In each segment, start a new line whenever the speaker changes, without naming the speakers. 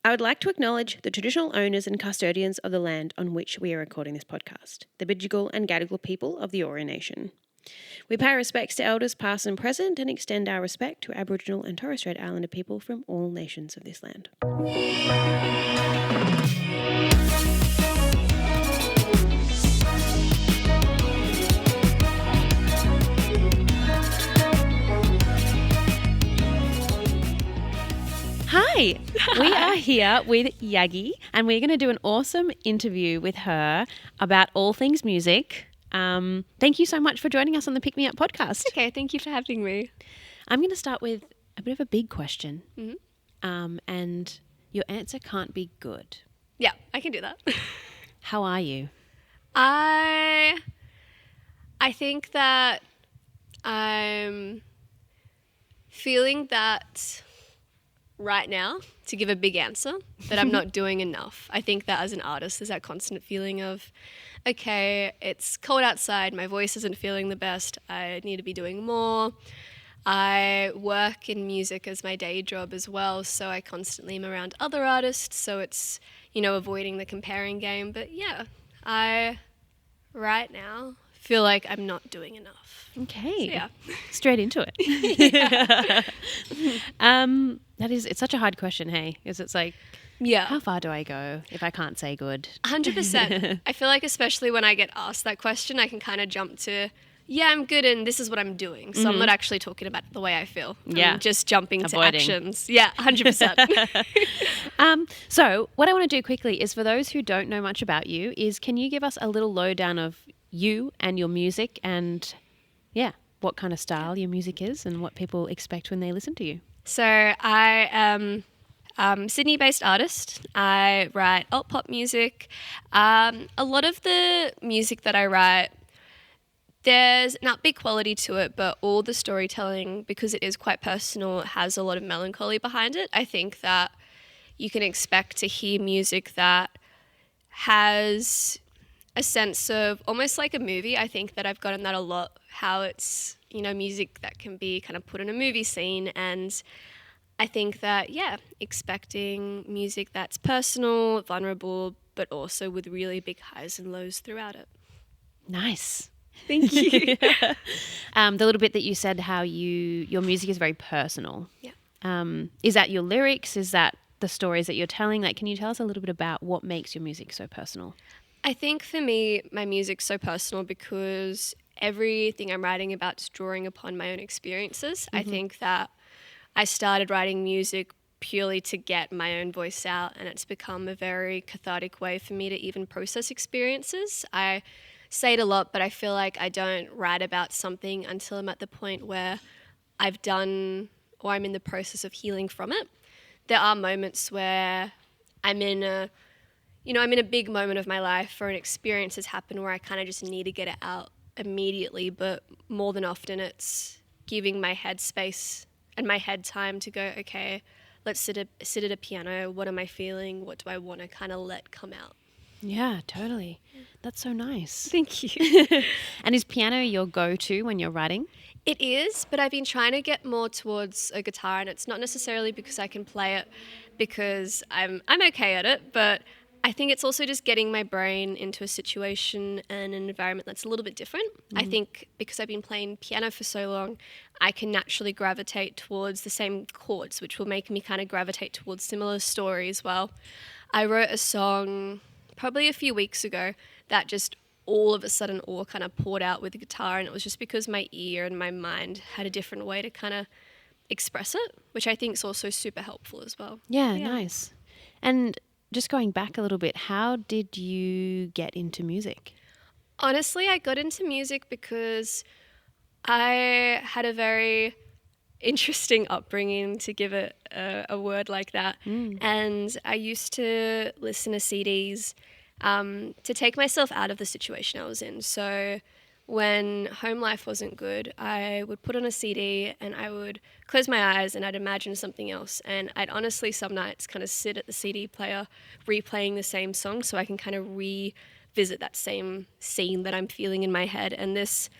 I would like to acknowledge the traditional owners and custodians of the land on which we are recording this podcast, the Bidjigal and Gadigal people of the Eora Nation. We pay respects to elders past and present and extend our respect to Aboriginal and Torres Strait Islander people from all nations of this land. Hi, we are here with YAGKI and we're going to do an awesome interview with her about all things music. Thank you so much for joining us on the Pick Me Up podcast.
Okay, thank you for having me.
I'm going to start with a bit of a big question,
Mm-hmm.
and your answer can't be good.
Yeah, I can do that.
How are you?
I think that I'm feeling that right now, to give a big answer, that I'm not doing enough. I think that as an artist, there's that constant feeling of, okay, it's cold outside, my voice isn't feeling the best, I need to be doing more. I work in music as my day job as well, so I constantly am around other artists, so it's, avoiding the comparing game. But yeah, I, right now, feel like I'm not doing enough.
Okay.
So, yeah.
Straight into it. It's such a hard question, hey? Because it's like,
Yeah.
how far do I go if I can't say good?
100%. I feel like especially when I get asked that question, I can kind of jump to, yeah, I'm good and this is what I'm doing. So I'm not actually talking about the way I feel. I'm just jumping
Avoiding.
to actions. Yeah, 100%.
So what I want to do quickly is, for those who don't know much about you, is can you give us a little lowdown of you and your music and, what kind of style your music is and what people expect when they listen to you?
So I am a Sydney-based artist. I write alt pop music. A lot of the music that I write, there's an upbeat quality to it, but all the storytelling, because it is quite personal, has a lot of melancholy behind it. I think that you can expect to hear music that has a sense of almost like a movie. I think that I've gotten that a lot, how it's, music that can be kind of put in a movie scene. And I think that, expecting music that's personal, vulnerable, but also with really big highs and lows throughout it.
Nice.
Thank you.
The little bit that you said how your music is very personal.
Yeah.
Is that your lyrics? Is that the stories that you're telling? Like, can you tell us a little bit about what makes your music so personal?
I think for me, my music's so personal because everything I'm writing about is drawing upon my own experiences. I think that I started writing music purely to get my own voice out, and it's become a very cathartic way for me to even process experiences. I say it a lot, but I feel like I don't write about something until I'm at the point where I've done or I'm in the process of healing from it. There are moments where I'm in a big moment of my life or an experience has happened where I kind of just need to get it out immediately, but more than often it's giving my head space and my head time to go, okay, let's sit at a piano. What am I feeling? What do I want to kind of let come out?
Yeah, totally. That's so nice.
Thank you.
And is piano your go-to when you're writing?
It is, but I've been trying to get more towards a guitar, and it's not necessarily because I can play it, because I'm okay at it, but I think it's also just getting my brain into a situation and an environment that's a little bit different. I think because I've been playing piano for so long, I can naturally gravitate towards the same chords, which will make me kind of gravitate towards similar stories. Well, I wrote a song probably a few weeks ago that just all of a sudden all kind of poured out with the guitar, and it was just because my ear and my mind had a different way to kind of express it, which I think is also super helpful as well.
Yeah, nice. And just going back a little bit, how did you get into music?
Honestly, I got into music because I had a very interesting upbringing, to give it a word like that. And I used to listen to CDs to take myself out of the situation I was in. So when home life wasn't good, I would put on a CD and I would close my eyes and I'd imagine something else. And I'd honestly some nights kind of sit at the CD player replaying the same song so I can kind of revisit that same scene that I'm feeling in my head. And this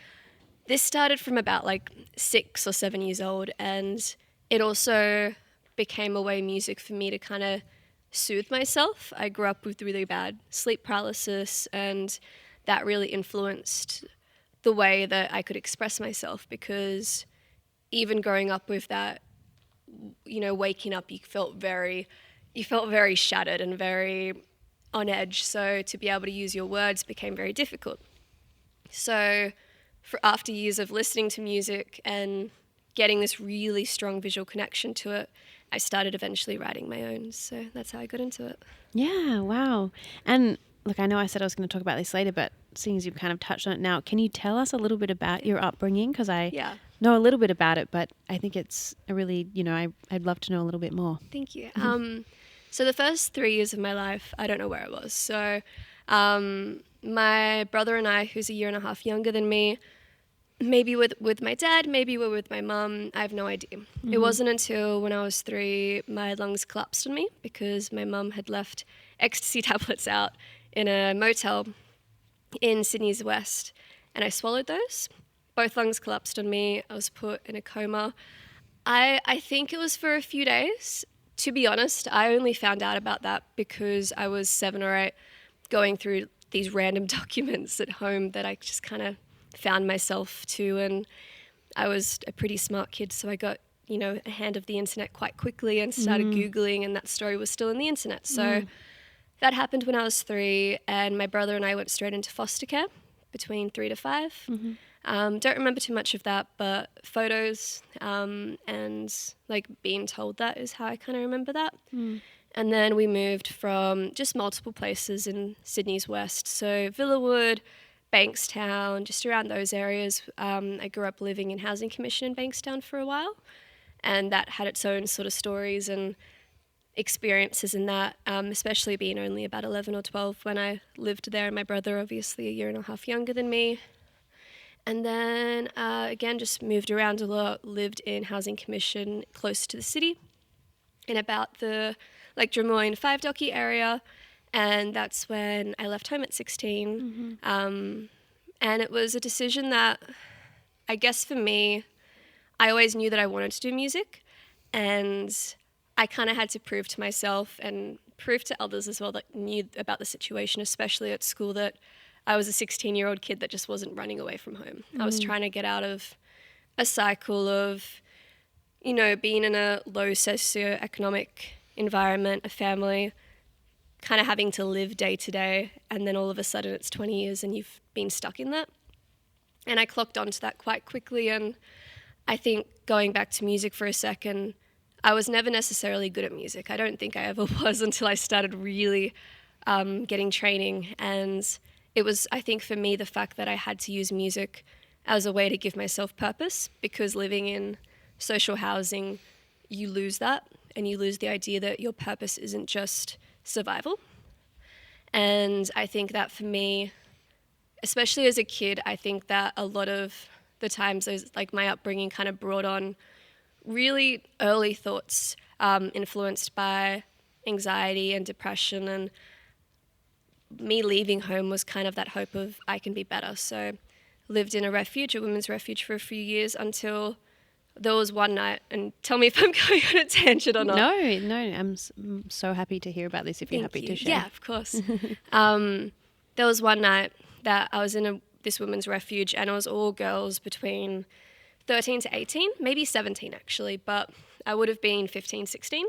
started from about like 6 or 7 years old, and it also became a way music for me to kind of soothe myself. I grew up with really bad sleep paralysis, and that really influenced the way that I could express myself, because even growing up with that, waking up, you felt very shattered and very on edge. So to be able to use your words became very difficult. So after years of listening to music and getting this really strong visual connection to it, I started eventually writing my own. So that's how I got into it.
Yeah, wow. And look, I know I said I was going to talk about this later, but seeing as you've kind of touched on it now, can you tell us a little bit about your upbringing? Because I know a little bit about it, but I think it's a really, I'd love to know a little bit more.
Thank you. So the first 3 years of my life, I don't know where I was. So my brother and I, who's a year and a half younger than me, maybe with my dad, maybe we're with my mum, I have no idea. It wasn't until when I was 3, my lungs collapsed on me because my mum had left ecstasy tablets out in a motel in Sydney's West, and I swallowed those. Both lungs collapsed on me. I was put in a coma. I think it was for a few days. To be honest, I only found out about that because I was 7 or 8 going through these random documents at home that I just kind of found myself to, and I was a pretty smart kid, so I got a hand of the internet quite quickly and started Googling, and that story was still in the internet. So that happened when I was 3, and my brother and I went straight into foster care between 3 to 5. Don't remember too much of that, but photos and like being told that is how I kind of remember that. And then we moved from just multiple places in Sydney's West, so Villawood, Bankstown, just around those areas. I grew up living in Housing Commission in Bankstown for a while, and that had its own sort of stories and experiences in that, especially being only about 11 or 12 when I lived there. My brother, obviously a year and a half younger than me. And then, again, just moved around a lot, lived in Housing Commission close to the city in about the Drummoyne 5 Docky area. And that's when I left home at 16. And it was a decision that, I guess for me, I always knew that I wanted to do music. And I kind of had to prove to myself and prove to others as well that knew about the situation, especially at school, that I was a 16-year-old kid that just wasn't running away from home. I was trying to get out of a cycle of, being in a low socioeconomic environment, a family, kind of having to live day to day, and then all of a sudden it's 20 years and you've been stuck in that. And I clocked onto that quite quickly, and I think going back to music for a second, I was never necessarily good at music. I don't think I ever was until I started really getting training, and it was, I think for me, the fact that I had to use music as a way to give myself purpose, because living in social housing, you lose that, and you lose the idea that your purpose isn't just survival. And I think that for me, especially as a kid, I think that a lot of the times those, my upbringing kind of brought on really early thoughts influenced by anxiety and depression, and me leaving home was kind of that hope of I can be better. So lived in a women's refuge for a few years until there was one night, and tell me if I'm going on a tangent or not.
No, I'm so happy to hear about this if you're happy to share.
Yeah, of course. There was one night that I was in this women's refuge, and it was all girls between 13 to 18, maybe 17 actually, but I would have been 15, 16.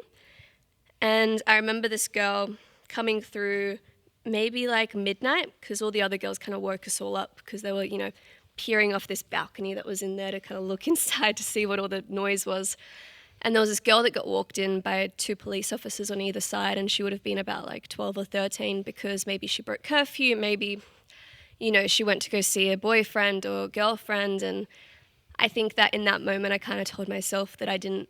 And I remember this girl coming through maybe midnight, because all the other girls kind of woke us all up because they were, peering off this balcony that was in there to kind of look inside to see what all the noise was. And there was this girl that got walked in by 2 police officers on either side, and she would have been about 12 or 13, because maybe she broke curfew, maybe, she went to go see a boyfriend or girlfriend. And I think that in that moment I kind of told myself that I didn't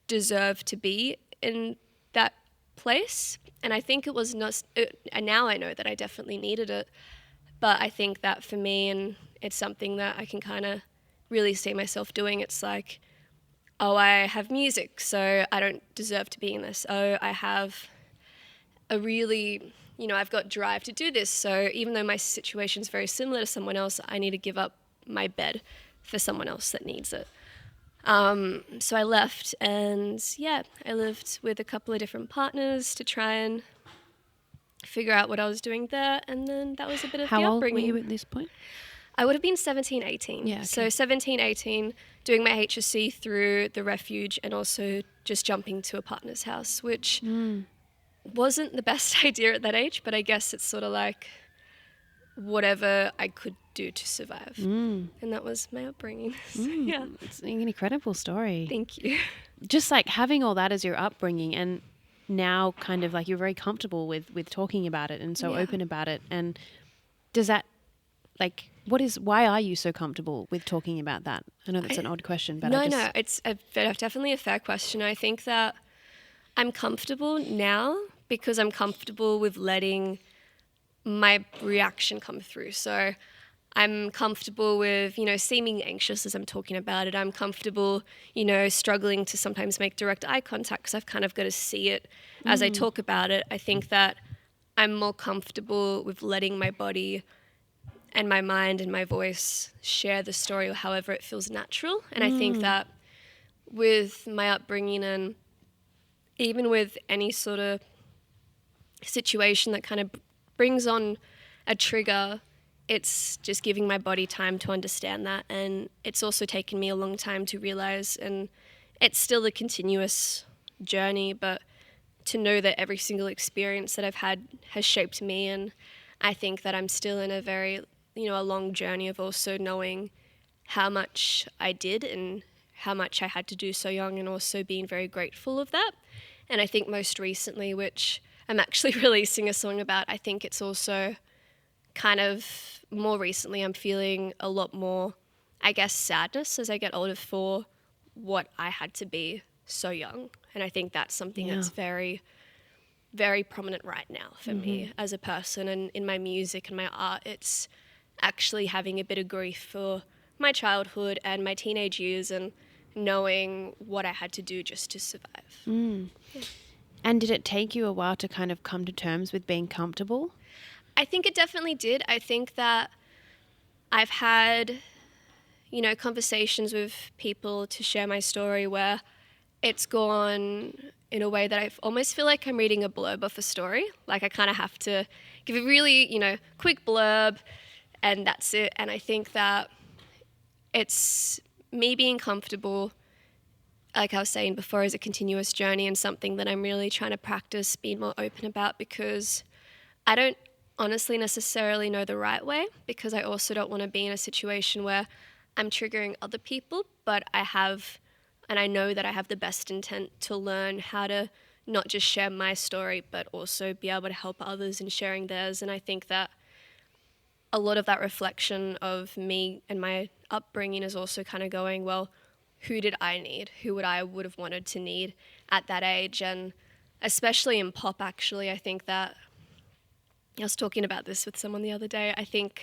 deserve to be in that place. And I think it was not, and now I know that I definitely needed it. But I think that for me, and it's something that I can kind of really see myself doing, it's oh, I have music, so I don't deserve to be in this. Oh, I have a really, I've got drive to do this. So even though my situation's very similar to someone else, I need to give up my bed for someone else that needs it. So I left, and yeah, I lived with a couple of different partners to try and figure out what I was doing there, and then that was a bit of
How
the
old
upbringing.
were you at this point?
I would have been 17, 18.
Yeah, okay.
So 17, 18, doing my HSC through the refuge and also just jumping to a partner's house, which wasn't the best idea at that age, but I guess it's sort of like whatever I could do to survive. And that was my upbringing. So, yeah.
It's an incredible story.
Thank you.
Just like having all that as your upbringing, and now kind of like you're very comfortable with talking about it and so
Yeah.
open about it. And does that, like, why are you so comfortable with talking about that? I know that's an odd question, but
No, it's definitely a fair question. I think that I'm comfortable now because I'm comfortable with letting my reaction come through. So I'm comfortable with, seeming anxious as I'm talking about it. I'm comfortable, struggling to sometimes make direct eye contact because I've kind of got to see it as I talk about it. I think that I'm more comfortable with letting my body and my mind and my voice share the story or however it feels natural. And I think that with my upbringing and even with any sort of situation that kind of brings on a trigger, it's just giving my body time to understand that. And it's also taken me a long time to realize, and it's still a continuous journey, but to know that every single experience that I've had has shaped me. And I think that I'm still in a very, a long journey of also knowing how much I did and how much I had to do so young, and also being very grateful of that. And I think most recently, which I'm actually releasing a song about, I think it's also kind of more recently I'm feeling a lot more, I guess, sadness as I get older for what I had to be so young. And I think that's something that's very, very prominent right now for me as a person, and in my music and my art. It's actually having a bit of grief for my childhood and my teenage years and knowing what I had to do just to survive. Yeah.
And did it take you a while to kind of come to terms with being comfortable?
I think it definitely did. I think that I've had, conversations with people to share my story where it's gone in a way that I almost feel like I'm reading a blurb of a story. Like I kind of have to give a really, quick blurb and that's it. And I think that it's me being comfortable, like I was saying before, is a continuous journey and something that I'm really trying to practice being more open about, because I don't honestly necessarily know the right way, because I also don't want to be in a situation where I'm triggering other people, but I know that I have the best intent to learn how to not just share my story, but also be able to help others in sharing theirs. And I think that a lot of that reflection of me and my upbringing is also kind of going, well, who did I need? Who would have wanted to need at that age? And especially in pop, actually, I think that I was talking about this with someone the other day. I think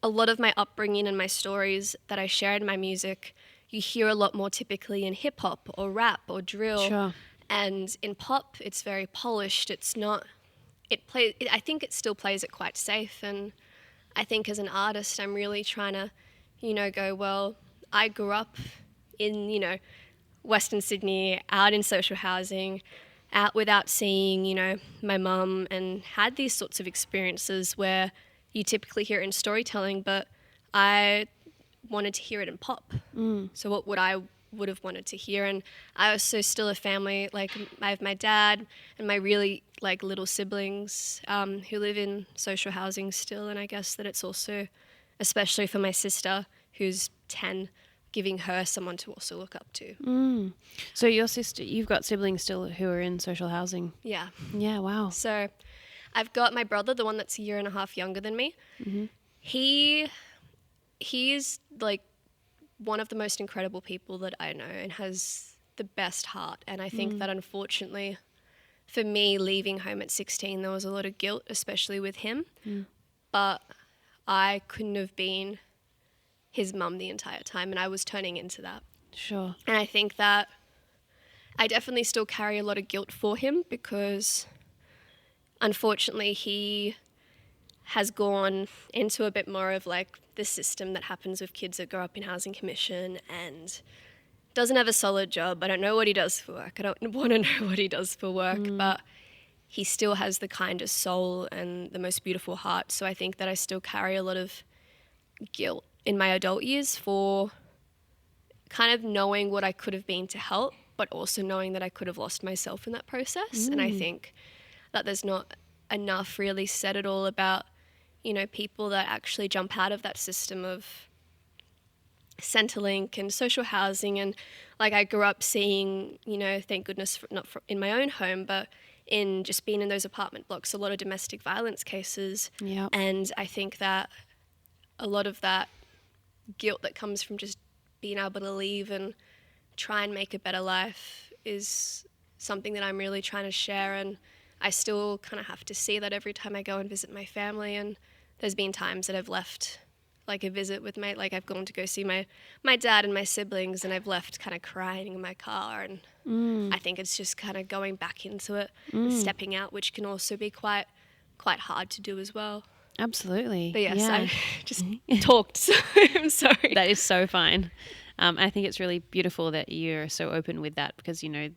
a lot of my upbringing and my stories that I share in my music, you hear a lot more typically in hip hop or rap or drill.
Sure.
And in pop, it's very polished. I think it still plays it quite safe. And I think as an artist, I'm really trying to, go, well, I grew up in, Western Sydney, out in social housing, out without seeing, my mum, and had these sorts of experiences where you typically hear it in storytelling, but I wanted to hear it in pop. So what would have wanted to hear? And I was still a family, like I have my dad and my really little siblings who live in social housing still. And I guess that it's also, especially for my sister who's 10, giving her someone to also look up to.
So your sister, you've got siblings still who are in social housing?
Yeah.
Yeah, wow.
So I've got my brother, the one that's a year and a half younger than me. He is one of the most incredible people that I know and has the best heart. And I think that unfortunately for me, leaving home at 16, there was a lot of guilt, especially with him. But I couldn't have been his mum the entire time, and I was turning into that.
Sure.
And I think that I definitely still carry a lot of guilt for him, because unfortunately he has gone into a bit more of the system that happens with kids that grow up in Housing Commission, and doesn't have a solid job. I don't know what he does for work. I don't want to know what he does for work, but he still has the kindest soul and the most beautiful heart. So I think that I still carry a lot of guilt in my adult years for kind of knowing what I could have been to help, but also knowing that I could have lost myself in that process. And I think that there's not enough really said at all about, you know, people that actually jump out of that system of Centrelink and social housing. And like I grew up seeing, you know, thank goodness not in my own home, but in just being in those apartment blocks, a lot of domestic violence cases.
Yep.
And I think that a lot of that guilt that comes from just being able to leave and try and make a better life is something that I'm really trying to share. And I still kind of have to see that every time I go and visit my family. And there's been times that I've left like a visit with like I've gone to go see my dad and my siblings, and I've left kind of crying in my car. And I think it's just kind of going back into it and stepping out, which can also be quite hard to do as well.
Absolutely.
But yes,
yeah.
I just talked, so I'm sorry.
That is so fine. I think it's really beautiful that you're so open with that, because, you know,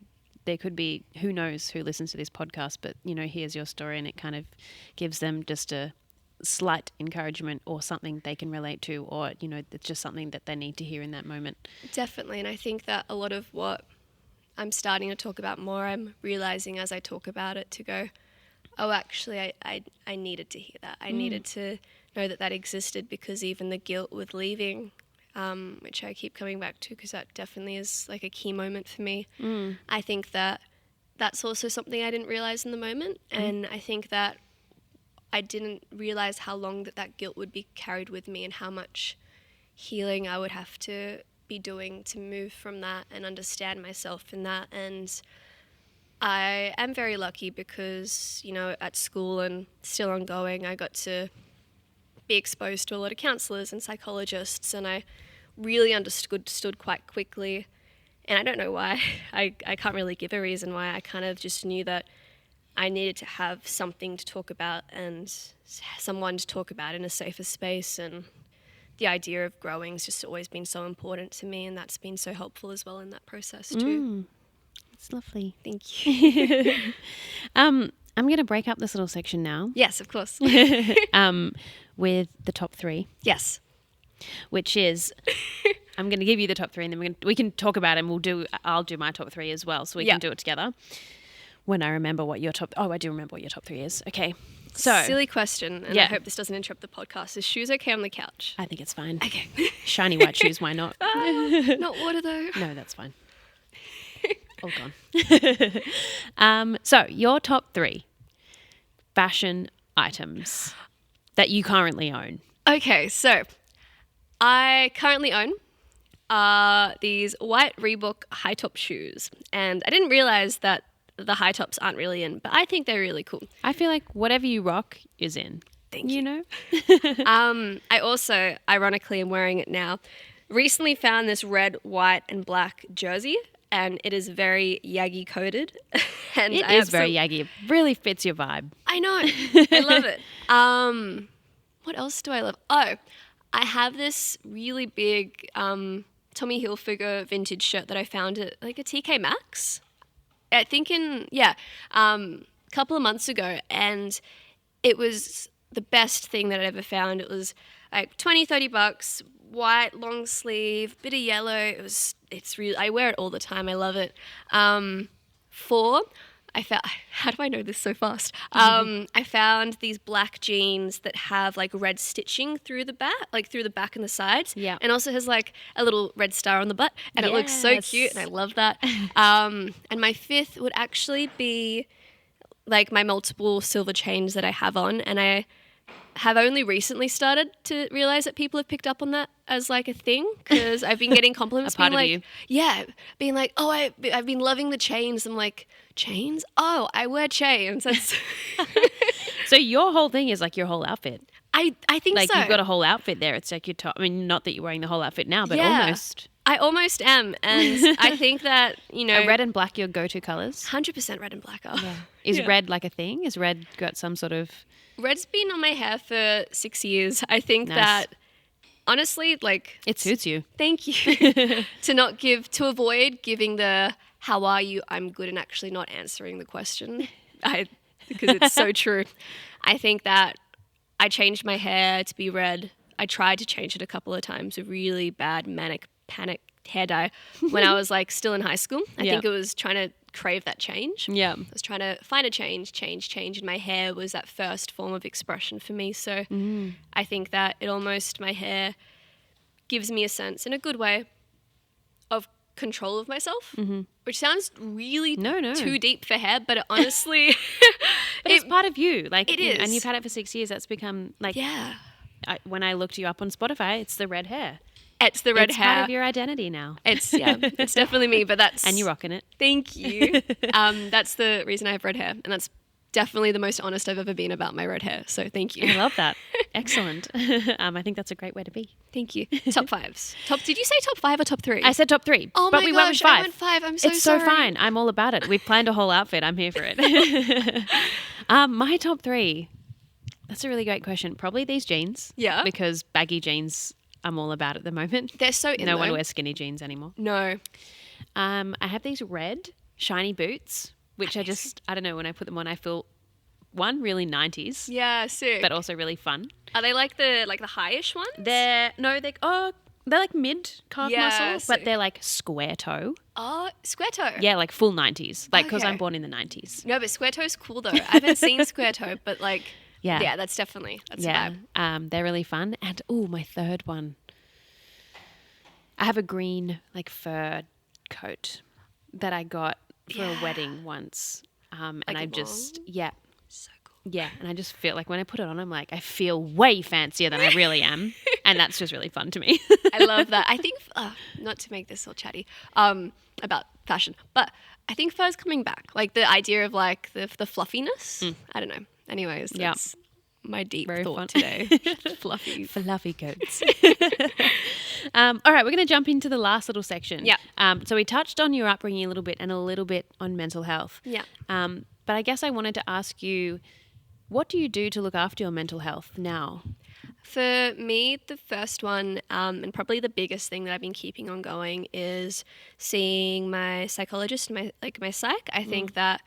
there could be, who knows who listens to this podcast, but, you know, here's your story and it kind of gives them just a slight encouragement or something they can relate to, or, you know, it's just something that they need to hear in that moment.
Definitely. And I think that a lot of what I'm starting to talk about more, I'm realizing as I talk about it to go, oh, actually, I needed to hear that. I needed to know that existed, because even the guilt with leaving, which I keep coming back to because that definitely is like a key moment for me. I think that that's also something I didn't realize in the moment. And I think that I didn't realize how long that guilt would be carried with me, and how much healing I would have to be doing to move from that and understand myself in that. And I am very lucky because, you know, at school and still ongoing, I got to be exposed to a lot of counsellors and psychologists, and I really understood quite quickly. And I don't know why. I can't really give a reason why. I kind of just knew that I needed to have something to talk about and someone to talk about in a safer space. And the idea of growing has just always been so important to me, and that's been so helpful as well in that process too.
It's lovely.
Thank you.
I'm going to break up this little section now.
Yes, of course.
With the top 3.
Yes.
Which is, I'm going to give you the top 3, and then we can talk about it, and I'll do my top 3 as well, so we can do it together. When I remember what your I do remember what your top 3 is. Okay. So
silly question, and I hope this doesn't interrupt the podcast. Is shoes okay on the couch?
I think it's fine.
Okay.
Shiny white shoes, why not?
Not water though.
No, that's fine. All gone. So your top 3 fashion items that you currently own.
Okay, so I currently own these white Reebok high top shoes, and I didn't realize that the high tops aren't really in, but I think they're really cool.
I feel like whatever you rock is in.
Thank you.
You know?
I also, ironically, am wearing it now. Recently found this red, white, and black jersey, and it is very YAGKI coded. And
It is very YAGKI. It really fits your vibe.
I know. I love it. What else do I love? Oh, I have this really big Tommy Hilfiger vintage shirt that I found at like a TK Maxx. I think a couple of months ago, and it was the best thing that I'd ever found. It was like $20-$30, white, long sleeve, bit of yellow. It's really, I wear it all the time. I love it. How do I know this so fast? I found these black jeans that have like red stitching through the back and the sides.
Yeah.
And also has like a little red star on the butt. And it looks so cute, and I love that. And my 5th would actually be like my multiple silver chains that I have on. And I have only recently started to realize that people have picked up on that as like a thing, because I've been getting compliments being like, being like, oh, I've been loving the chains. I'm like, chains? Oh, I wear chains. That's
So your whole thing is like your whole outfit.
I think
like
so.
You've got a whole outfit there. It's like your top. I mean, not that you're wearing the whole outfit now, but almost.
I almost am, and I think that, you know,
Are red and black your go-to colours?
100% red and black are.
Yeah. Is red like a thing? Is red got some sort of?
Red's been on my hair for 6 years. I think that honestly, like
It suits you.
thank you. To avoid giving the how are you, I'm good, and actually not answering the question. Because it's so true. I think that I changed my hair to be red. I tried to change it a couple of times with really bad manic panic hair dye when I was like still in high school. I think it was trying to crave that change.
Yeah.
I was trying to find a change, and my hair was that first form of expression for me. So I think that my hair gives me a sense in a good way of control of myself, which sounds really too deep for hair, but honestly,
but it's part of you. Like
it is.
And you've had it for 6 years. That's become like, when I looked you up on Spotify, it's the red hair.
It's the red hair.
It's part of your identity now.
It's definitely me, but
and you're rocking it.
Thank you. That's the reason I have red hair, and that's definitely the most honest I've ever been about my red hair. So thank you.
I love that. Excellent. I think that's a great way to be.
Thank you. Top fives. Did you say top 5 or top 3?
I said top 3.
Oh
but
my
we
gosh,
went with 5.
I went 5. I'm so
it's
sorry.
so fine. I'm all about it. We've planned a whole outfit. I'm here for it. My top 3. That's a really great question. Probably these jeans.
Yeah.
Because baggy jeans I'm all about at the moment.
They're so in
No one wears skinny jeans anymore.
No.
I have these red shiny boots, which I don't know, when I put them on, I feel, one, really 90s.
Yeah, sick.
But also really fun.
Are they like the high-ish ones?
They're like mid calf muscle,
sick.
but they're like square toe.
Oh, square toe.
Yeah, like full 90s. Like, because
Okay.
I'm born in the 90s.
No, but square toe's cool though. I haven't seen square toe, but like,
Yeah.
that's a
Yeah,
vibe.
they're really fun. And my third one, I have a green like fur coat that I got for a wedding once, and
Like
I
long?
just
So cool.
and I just feel like when I put it on, I'm like, I feel way fancier than I really am, and that's just really fun to me.
I love that. I think, not to make this all chatty about fashion, but I think fur's coming back. Like the idea of like the fluffiness. I don't know. Anyways, that's my deep
Very
thought
fun.
today. Fluffy
coats. All right, we're going to jump into the last little section.
Yeah.
So we touched on your upbringing a little bit and a little bit on mental health.
Yeah.
But I guess I wanted to ask you, what do you do to look after your mental health now?
For me, the first one, and probably the biggest thing that I've been keeping on going, is seeing my psychologist, my psych. I think that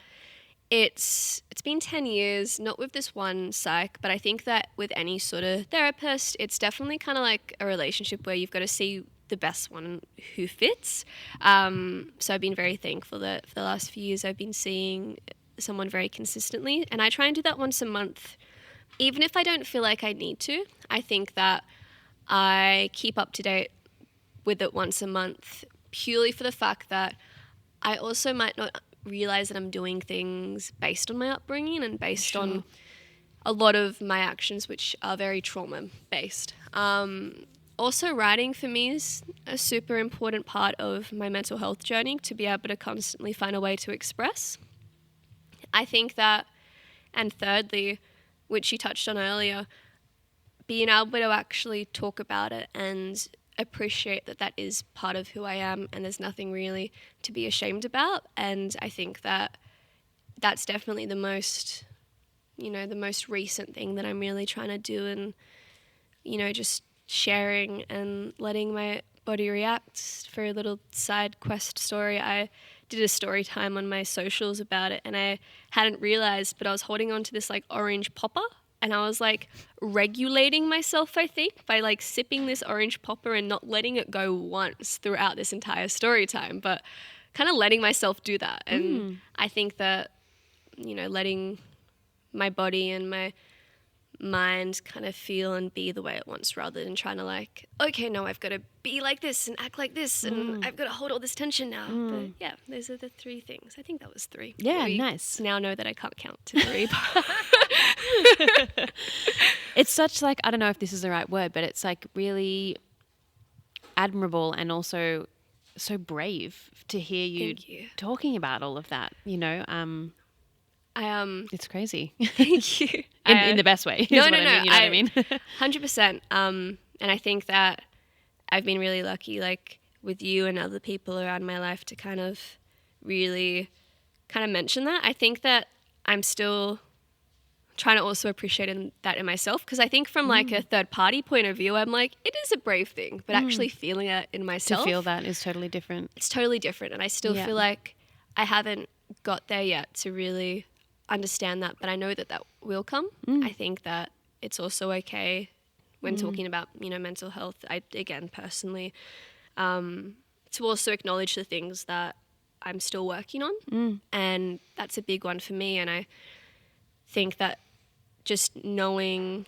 it's been 10 years, not with this one psych, but I think that with any sort of therapist, it's definitely kind of like a relationship where you've got to see the best one who fits. So I've been very thankful that for the last few years I've been seeing someone very consistently, and I try and do that once a month. Even if I don't feel like I need to, I think that I keep up to date with it once a month purely for the fact that I also might not realize that I'm doing things based on my upbringing and based on a lot of my actions, which are very trauma-based. Also, writing for me is a super important part of my mental health journey, to be able to constantly find a way to express. I think that, and thirdly, which you touched on earlier, being able to actually talk about it and appreciate that that is part of who I am and there's nothing really to be ashamed about. And I think that that's definitely the most recent thing that I'm really trying to do, and, just sharing and letting my body react. For a little side quest story, I did a story time on my socials about it, and I hadn't realized, but I was holding on to this like orange popper, and I was like regulating myself, I think, by like sipping this orange popper and not letting it go once throughout this entire story time, but kind of letting myself do that. And I think that, letting my body and my mind kind of feel and be the way it wants, rather than trying to like, okay, no, I've got to be like this and act like this and I've got to hold all this tension now. But yeah, those are the 3 things. I think that was 3.
Yeah,
we
nice.
Now know that I can't count to 3.
It's such like, I don't know if this is the right word, but it's like really admirable and also so brave to hear you,
Thank you.
talking about all of that, It's crazy.
Thank you.
in the best way.
No,
is what
no,
I
no.
mean, you know what I mean?
100%. And I think that I've been really lucky, like with you and other people around my life, to kind of really kind of mention that. I think that I'm still trying to also appreciate that in myself, because I think from like a third party point of view, I'm like, it is a brave thing, but actually feeling it in myself.
To feel that is totally different.
It's totally different. And I still feel like I haven't got there yet to really understand that, but I know that will come. I think that it's also okay when talking about, mental health. I, again, personally, to also acknowledge the things that I'm still working on. And that's a big one for me. And I think that just knowing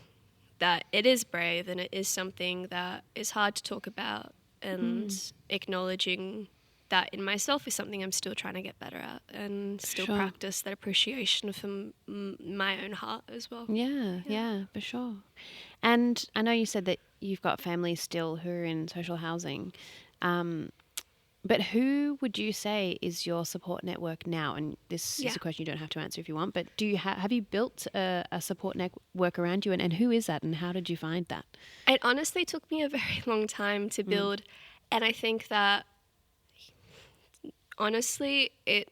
that it is brave and it is something that is hard to talk about, and acknowledging that in myself is something I'm still trying to get better at, and still practice that appreciation from my own heart as well.
Yeah, for sure. And I know you said that you've got family still who are in social housing, but who would you say is your support network now? And this is a question you don't have to answer if you want, but do you have you built a support network around you, and who is that, and how did you find that?
It honestly took me a very long time to build, and I think that honestly it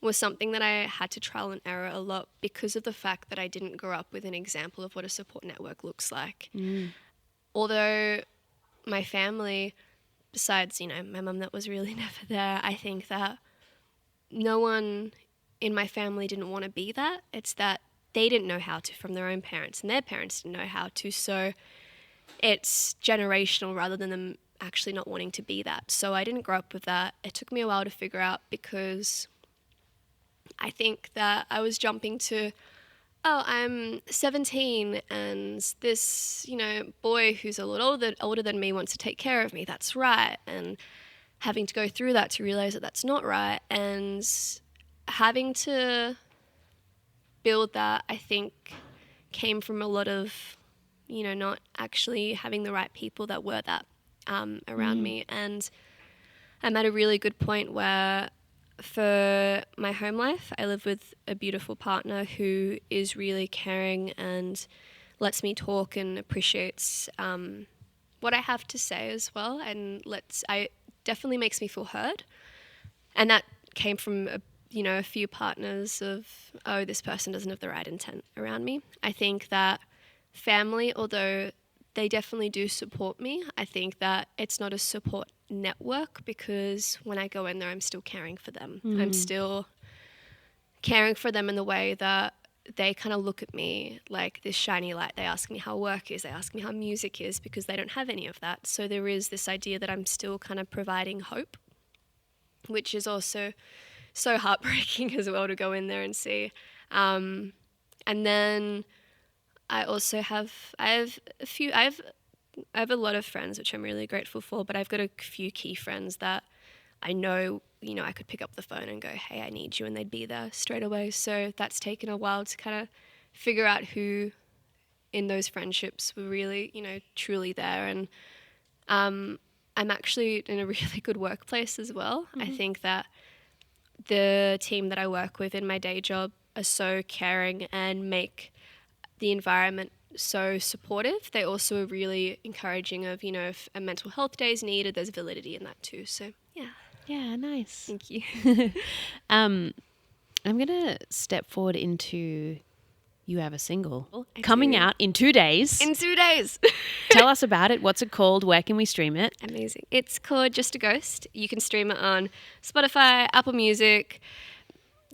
was something that I had to trial and error a lot, because of the fact that I didn't grow up with an example of what a support network looks like. Although my family, besides, my mum that was really never there, I think that no one in my family didn't want to be that. It's that they didn't know how to from their own parents, and their parents didn't know how to. So it's generational rather than them actually not wanting to be that. So I didn't grow up with that. It took me a while to figure out, because I think that I was jumping to, I'm 17 and this, boy who's a little older than me wants to take care of me. That's right. And having to go through that to realize that that's not right, and having to build that, I think, came from a lot of, not actually having the right people that were that around me. And I'm at a really good point where, for my home life, I live with a beautiful partner who is really caring and lets me talk and appreciates what I have to say as well, and definitely makes me feel heard. And that came from a few partners of, this person doesn't have the right intent around me. I think that family, although they definitely do support me, I think that it's not a support network, because when I go in there, I'm still caring for them. I'm still caring for them in the way that they kind of look at me like this shiny light. They ask me how work is, they ask me how music is, because they don't have any of that. So there is this idea that I'm still kind of providing hope, which is also so heartbreaking as well to go in there and see. And then I also have a lot of friends, which I'm really grateful for, but I've got a few key friends that I know, I could pick up the phone and go, hey, I need you, and they'd be there straight away. So that's taken a while to kind of figure out who in those friendships were really, truly there. And I'm actually in a really good workplace as well. I think that the team that I work with in my day job are so caring and make the environment so supportive. They also are really encouraging of, if a mental health day is needed, there's validity in that too. So, yeah.
Yeah, nice.
Thank you.
I'm going to step forward into you have a single coming out in 2 days.
In 2 days.
Tell us about it. What's it called? Where can we stream it?
Amazing. It's called Just a Ghost. You can stream it on Spotify, Apple Music,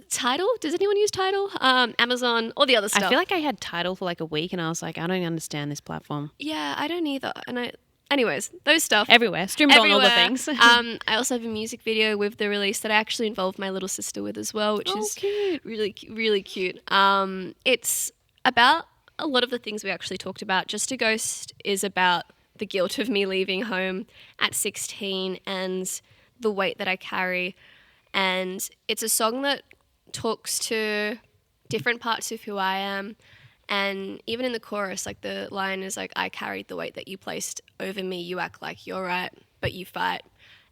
Tidal. Does anyone use Tidal? Amazon, all the other stuff.
I feel like I had Tidal for like a week and I was like, I don't understand this platform.
Yeah, I don't either. And anyways, those stuff.
Everywhere. Streamed on all the things.
I also have a music video with the release that I actually involved my little sister with as well, which is
cute.
really, really cute. It's about a lot of the things we actually talked about. Just a Ghost is about the guilt of me leaving home at 16 and the weight that I carry. And it's a song that talks to different parts of who I am. And even in the chorus, like the line is like, I carried the weight that you placed over me. You act like you're right, but you fight.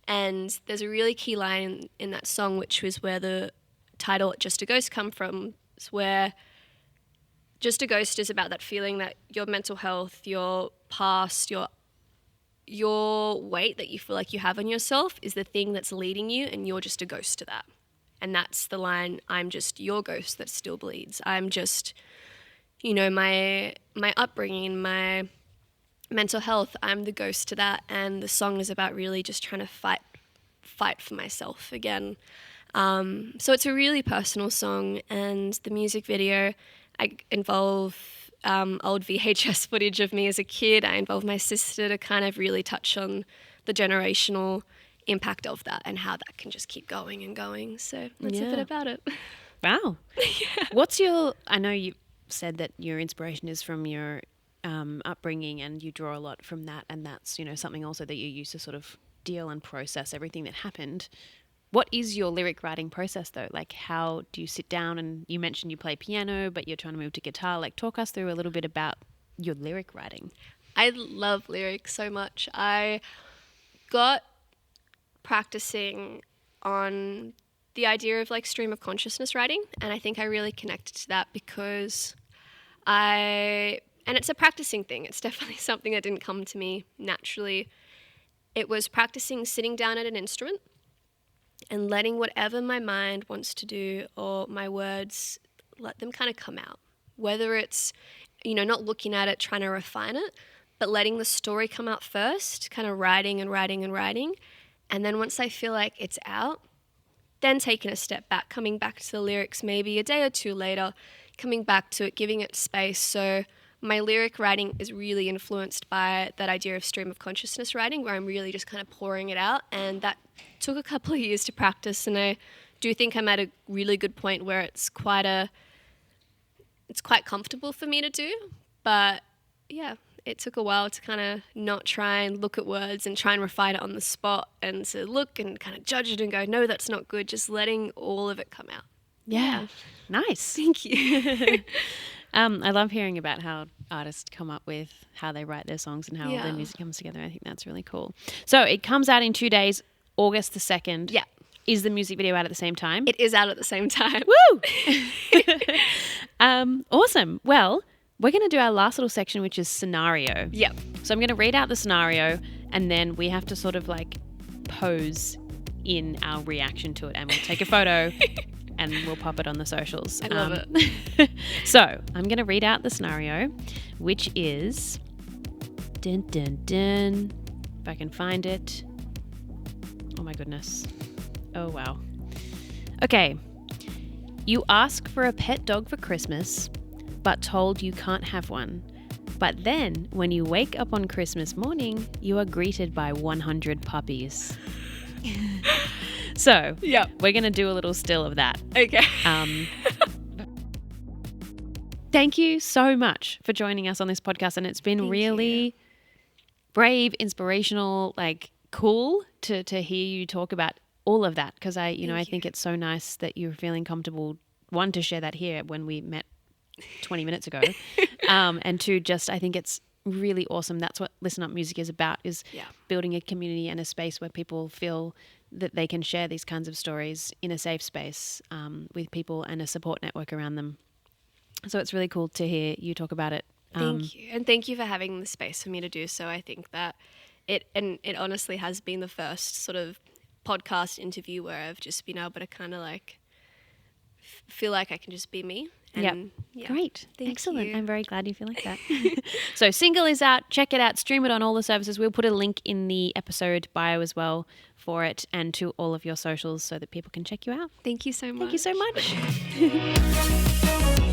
And there's a really key line in that song, which was where the title Just a Ghost come from. It's where Just a Ghost is about that feeling that your mental health, your past, your weight that you feel like you have on yourself is the thing that's leading you, and you're just a ghost to that. And that's the line, I'm just your ghost that still bleeds. I'm just you know, my upbringing, my mental health. I'm the ghost to that, and the song is about really just trying to fight for myself again. So it's a really personal song, and the music video, I involve old VHS footage of me as a kid. I involve my sister to kind of really touch on the generational impact of that and how that can just keep going and going. So that's a bit about it.
Wow. I know you said that your inspiration is from your upbringing, and you draw a lot from that, and that's, you know, something also that you use to sort of deal and process everything that happened. What is your lyric writing process though? Like, how do you sit down? And you mentioned you play piano, but you're trying to move to guitar. Like, talk us through a little bit about your lyric writing.
I love lyrics so much. I got practicing on the idea of like stream of consciousness writing, and I think I really connected to that because and it's a practicing thing. It's definitely something that didn't come to me naturally. It was practicing sitting down at an instrument and letting whatever my mind wants to do, or my words, let them kind of come out. Whether it's, you know, not looking at it, trying to refine it, but letting the story come out first, kind of writing and writing and writing. And then once I feel like it's out, then taking a step back, coming back to the lyrics maybe a day or two later, coming back to it, giving it space. So my lyric writing is really influenced by that idea of stream of consciousness writing, where I'm really just kind of pouring it out. And that took a couple of years to practice. And I do think I'm at a really good point where it's quite comfortable for me to do. But yeah, it took a while to kind of not try and look at words and try and refine it on the spot, and to look and kind of judge it and go, no, that's not good. Just letting all of it come out.
Yeah. Nice.
Thank you.
I love hearing about how artists come up with how they write their songs and how all their music comes together. I think that's really cool. So it comes out in 2 days, August the 2nd.
Yeah.
Is the music video out at the same time?
It is out at the same time.
Woo! Awesome. Well, we're going to do our last little section, which is scenario.
Yep.
So I'm going to read out the scenario, and then we have to sort of like pose in our reaction to it, and we'll take a photo and we'll pop it on the socials.
I love it.
So I'm going to read out the scenario, which is dun dun dun. If I can find it. Oh my goodness. Oh wow. Okay. You ask for a pet dog for Christmas, but told you can't have one. But then, when you wake up on Christmas morning, you are greeted by 100 puppies. So,
Yep.
we're going to do a little still of that.
Okay.
Thank you so much for joining us on this podcast. And it's been really brave, inspirational, like cool to hear you talk about all of that. Because I think it's so nice that you're feeling comfortable, one, to share that here when we met 20 minutes ago. And two, just I think it's really awesome. That's what Listen Up Music is about, is building a community and a space where people feel that they can share these kinds of stories in a safe space with people and a support network around them. So it's really cool to hear you talk about it.
Thank you. And thank you for having the space for me to do so. I think that it honestly has been the first sort of podcast interview where I've just been able to kind of like feel like I can just be me. And
Great.
Thank
Excellent.
you.
I'm very glad you feel like that. So single is out. Check it out. Stream it on all the services. We'll put a link in the episode bio as well for it, and to all of your socials so that people can check you out.
Thank you so much.
Thank you so much.